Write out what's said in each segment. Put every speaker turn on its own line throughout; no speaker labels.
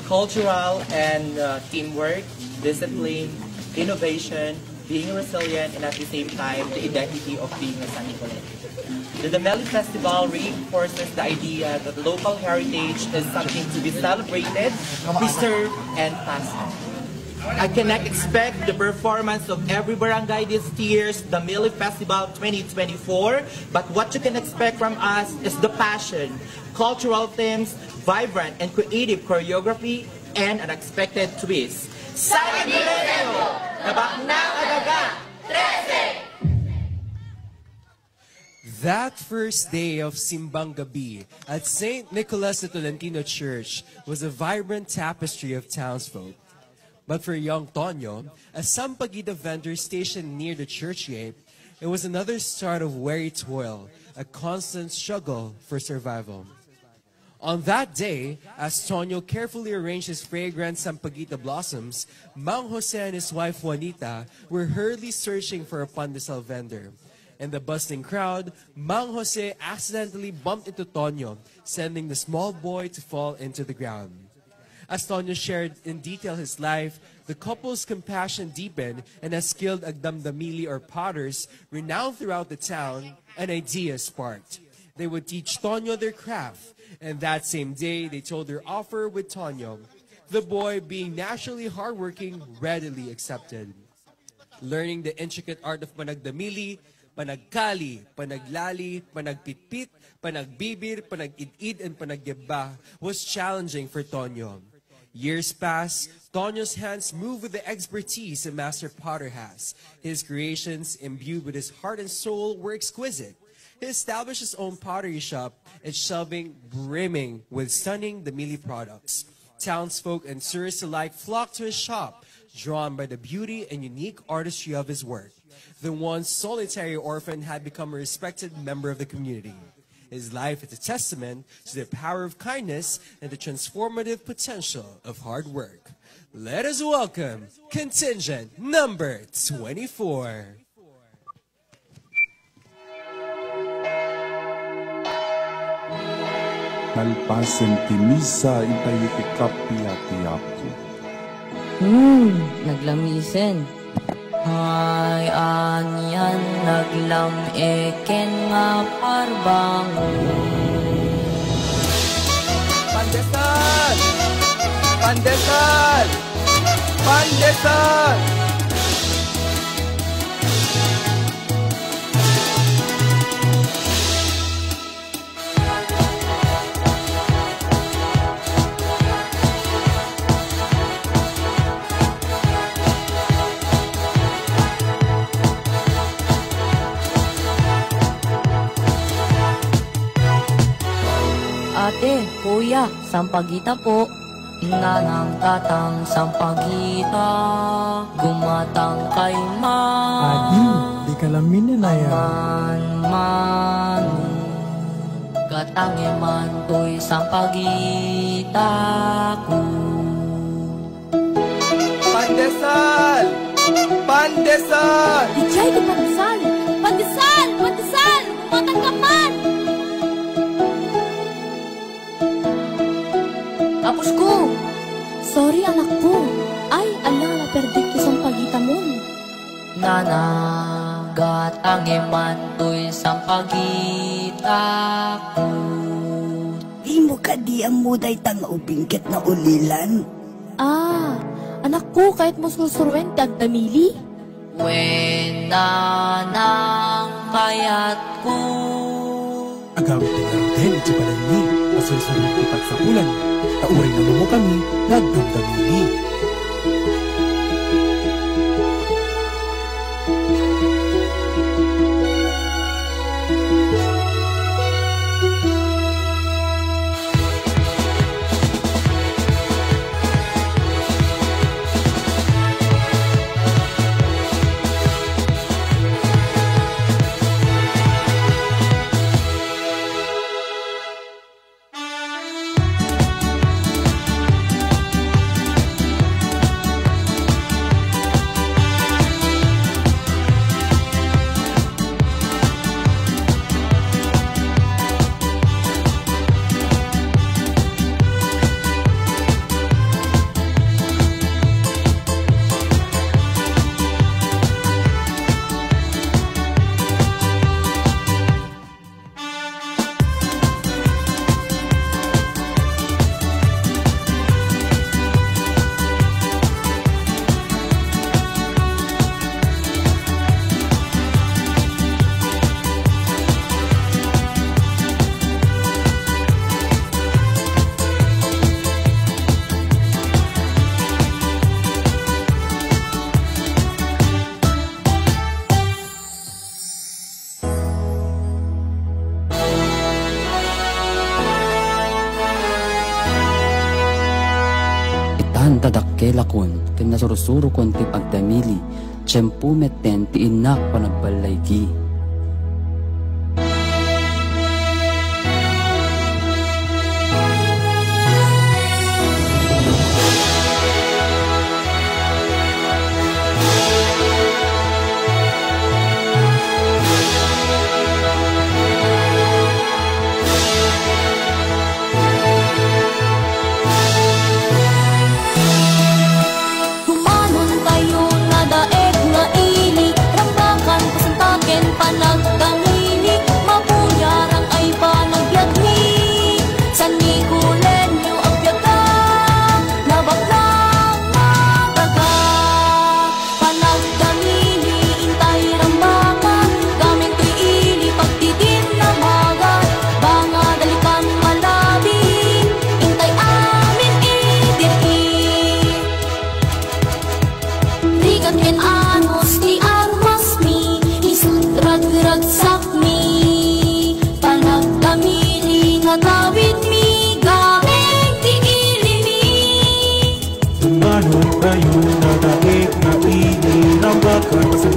cultural and teamwork, discipline, innovation, being resilient, and at the same time, the identity of being a San Nicolete. The Dameli Festival reinforces the idea that local heritage is something to be celebrated, preserved, and passed on. I cannot expect the performance of every barangay this year's Dameli Festival 2024, but what you can expect from us is the passion, cultural themes, vibrant and creative choreography, and an unexpected twist. San Nicolete! Nabaknang Adaga! 13!
That first day of Simbang Gabi at St. Nicholas de Tolentino Church was a vibrant tapestry of townsfolk. But for young Tonyo, a sampaguita vendor stationed near the church gate, it was another start of weary toil, a constant struggle for survival. On that day, as Tonyo carefully arranged his fragrant sampaguita blossoms, Mang Jose and his wife Juanita were hurriedly searching for a pandesal vendor. In the bustling crowd, Mang Jose accidentally bumped into Tonyo, sending the small boy to fall into the ground. As Tonyo shared in detail his life, the couple's compassion deepened, and as skilled agdamdamili or potters renowned throughout the town, an idea sparked. They would teach Tonyo their craft, and that same day they told their offer with Tonyo. The boy, being naturally hardworking, readily accepted. Learning the intricate art of panagdamili, panagkali, panaglali, panagpitpit, panagbibir, panagidid, and panagyaba was challenging for Tonyo. Years passed, Tonyo's hands moved with the expertise a master potter has. His creations, imbued with his heart and soul, were exquisite. He established his own pottery shop, its shelving brimming with stunning Damili products. Townsfolk and tourists alike flocked to his shop, drawn by the beauty and unique artistry of his work. The once solitary orphan had become a respected member of the community. His life is a testament to the power of kindness and the transformative potential of hard work. Let us welcome contingent number 24.
Nalpasen ti misa intayo ti kapi-api-api.
Naglamisen. Ay, anyan, naglam-eken nga parbangon.
Pandesal! Pandesal! Pandesal!
Ate, kuya, sampagita po. Nanang tatang sampagita, gumatang kay
Adi, di ka lang minanaya.
Man, gatange man to'y sampagita ko.
Pandesal! Pandesal!
Ijay di pandesal! Pandesal! Pandesal! Gumatang ka man! Tapos ko! Sorry, anak ko. Ay, ala, naperdik ko sampagita mo. Nanagatang man to'y sampagita ko.
Di mo ka di ang muday tang ubingkit na ulilan.
Ah, anak ko, kahit mo susurwen, dagdamili. When nanang kayat ko.
Agawit ni Karden, iti palang ni. Masulsunod ti pagsapulan. Tauray na mo kami, nagdamdamili.
Ahan tadakkelakon, ken nasurusuro kon ti pagdamili, tiyempo metten ti inak panagbalaygi.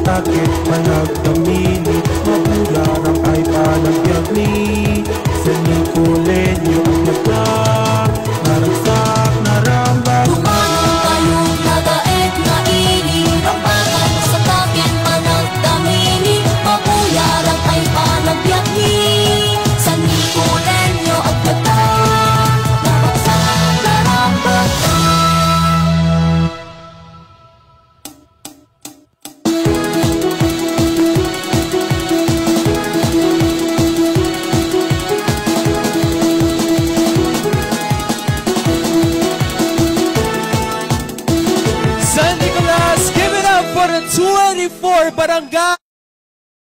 Takit panagdamini, mabularang ay panagbiagni. Sa Nicolenyo ang yata, naragsak, narambag.
Tumanong kayo nagaet na ili, rambakan sa takit panagdamini, mabularang ay panagbiagni. Sa Nicolenyo ang yata, naragsak, narambag.
San Nicolas, give it up for the 24 Barangay